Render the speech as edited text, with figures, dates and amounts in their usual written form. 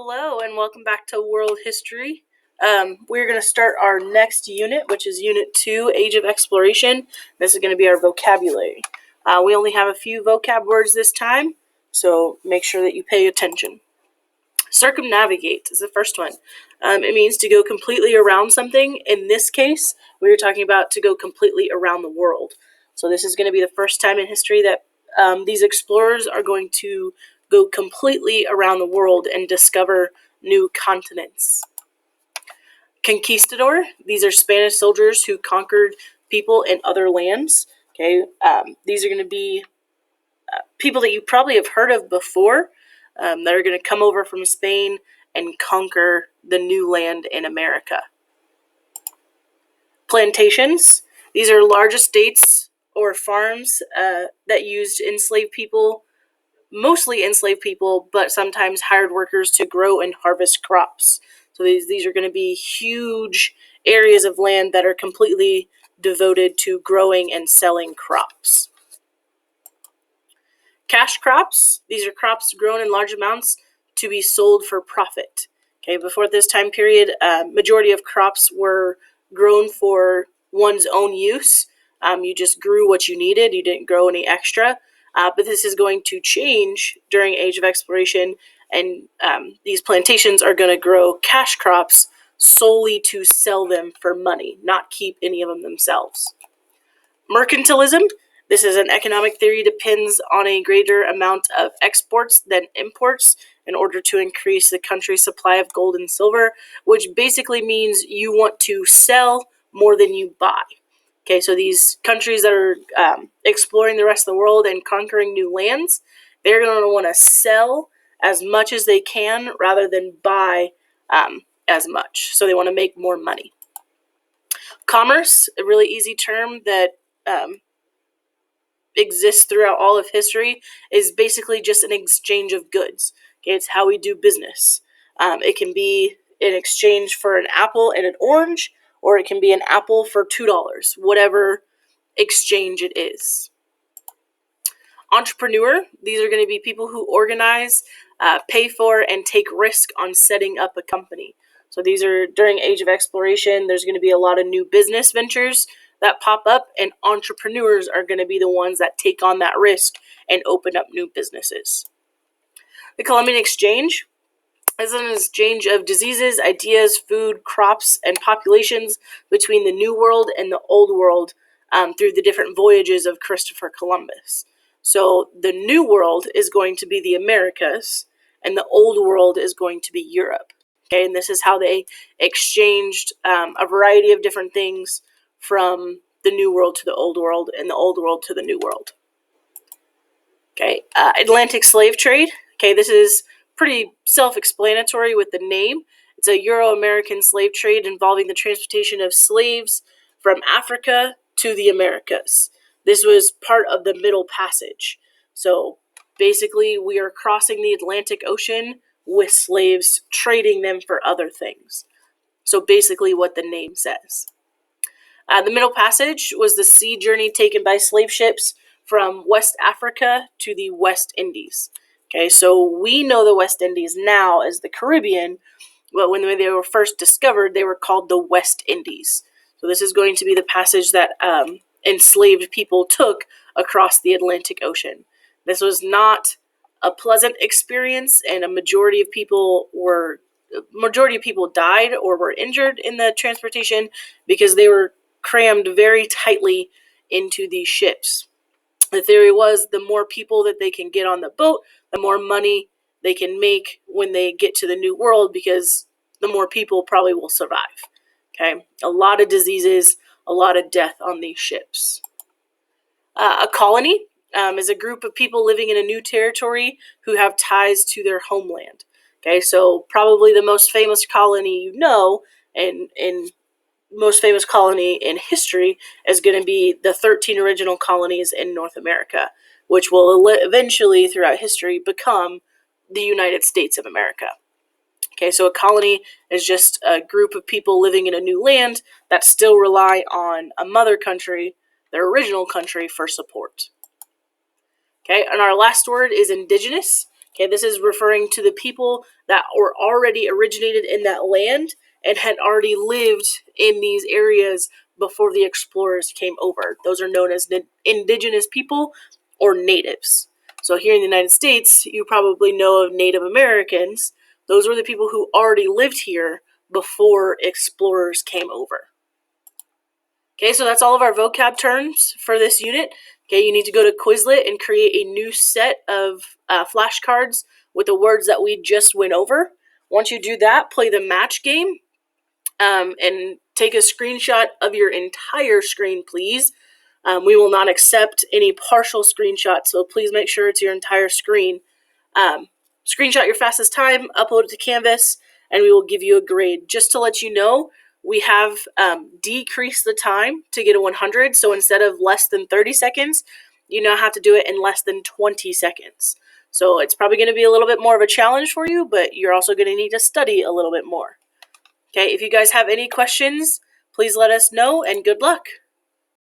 Hello and welcome back to World History. We're going to start our next unit, which is Unit 2, Age of Exploration. This is going to be our vocabulary. We only have a few vocab words this time, so make sure that you pay attention. Circumnavigate is the first one. It means to go completely around something. In this case, we were talking about to go completely around the world. So this is going to be the first time in history that these explorers are going to go completely around the world and discover new continents. Conquistador, these are Spanish soldiers who conquered people in other lands. Okay, these are going to be people that you probably have heard of before that are going to come over from Spain and conquer the new land in America. Plantations, these are large estates or farms that used enslaved people, mostly enslaved people, but sometimes hired workers to grow and harvest crops. So these are going to be huge areas of land that are completely devoted to growing and selling crops. Cash crops, these are crops grown in large amounts to be sold for profit. Okay, before this time period, majority of crops were grown for one's own use. You just grew what you needed, you didn't grow any extra. But this is going to change during Age of Exploration, and these plantations are going to grow cash crops solely to sell them for money, not keep any of them themselves. Mercantilism, this is an economic theory that depends on a greater amount of exports than imports in order to increase the country's supply of gold and silver, which basically means you want to sell more than you buy. Okay, so these countries that are exploring the rest of the world and conquering new lands, they're going to want to sell as much as they can rather than buy as much. So they want to make more money. Commerce, a really easy term that exists throughout all of history, is basically just an exchange of goods. Okay, it's how we do business. It can be in exchange for an apple and an orange, or it can be an apple for $2, whatever exchange it is. Entrepreneur, these are going to be people who organize, pay for, and take risk on setting up a company. So these are during Age of Exploration, there's going to be a lot of new business ventures that pop up, and entrepreneurs are going to be the ones that take on that risk and open up new businesses. The Columbian Exchange is an exchange of diseases, ideas, food, crops, and populations between the New World and the Old World through the different voyages of Christopher Columbus. So the New World is going to be the Americas, and the Old World is going to be Europe. Okay, and this is how they exchanged a variety of different things from the New World to the Old World, and the Old World to the New World. Okay, Atlantic slave trade. Okay, this is pretty self-explanatory with the name. It's a Euro-American slave trade involving the transportation of slaves from Africa to the Americas. This was part of the Middle Passage. So basically, we are crossing the Atlantic Ocean with slaves, trading them for other things. So basically what the name says. The Middle Passage was the sea journey taken by slave ships from West Africa to the West Indies. Okay, so we know the West Indies now as the Caribbean, but when they were first discovered, they were called the West Indies. So this is going to be the passage that enslaved people took across the Atlantic Ocean. This was not a pleasant experience, and a majority of people died or were injured in the transportation because they were crammed very tightly into these ships. The theory was the more people that they can get on the boat, the more money they can make when they get to the New World, because the more people probably will survive. Okay, a lot of diseases, a lot of death on these ships. A colony is a group of people living in a new territory who have ties to their homeland. Okay, so probably the most famous colony and most famous colony in history is going to be the 13 original colonies in North America, which will eventually, throughout history, become the United States of America. Okay, so a colony is just a group of people living in a new land that still rely on a mother country, their original country, for support. Okay, and our last word is indigenous. Okay, this is referring to the people that were already originated in that land and had already lived in these areas before the explorers came over. Those are known as indigenous people or natives. So here in the United States, you probably know of Native Americans. Those were the people who already lived here before explorers came over. Okay, so that's all of our vocab terms for this unit. Okay, you need to go to Quizlet and create a new set of flashcards with the words that we just went over. Once you do that, play the match game and take a screenshot of your entire screen, please. We will not accept any partial screenshots, so please make sure it's your entire screen. Screenshot your fastest time, upload it to Canvas, and we will give you a grade. Just to let you know, we have decreased the time to get a 100, so instead of less than 30 seconds, you now have to do it in less than 20 seconds. So it's probably going to be a little bit more of a challenge for you, but you're also going to need to study a little bit more. Okay, if you guys have any questions, please let us know, and good luck.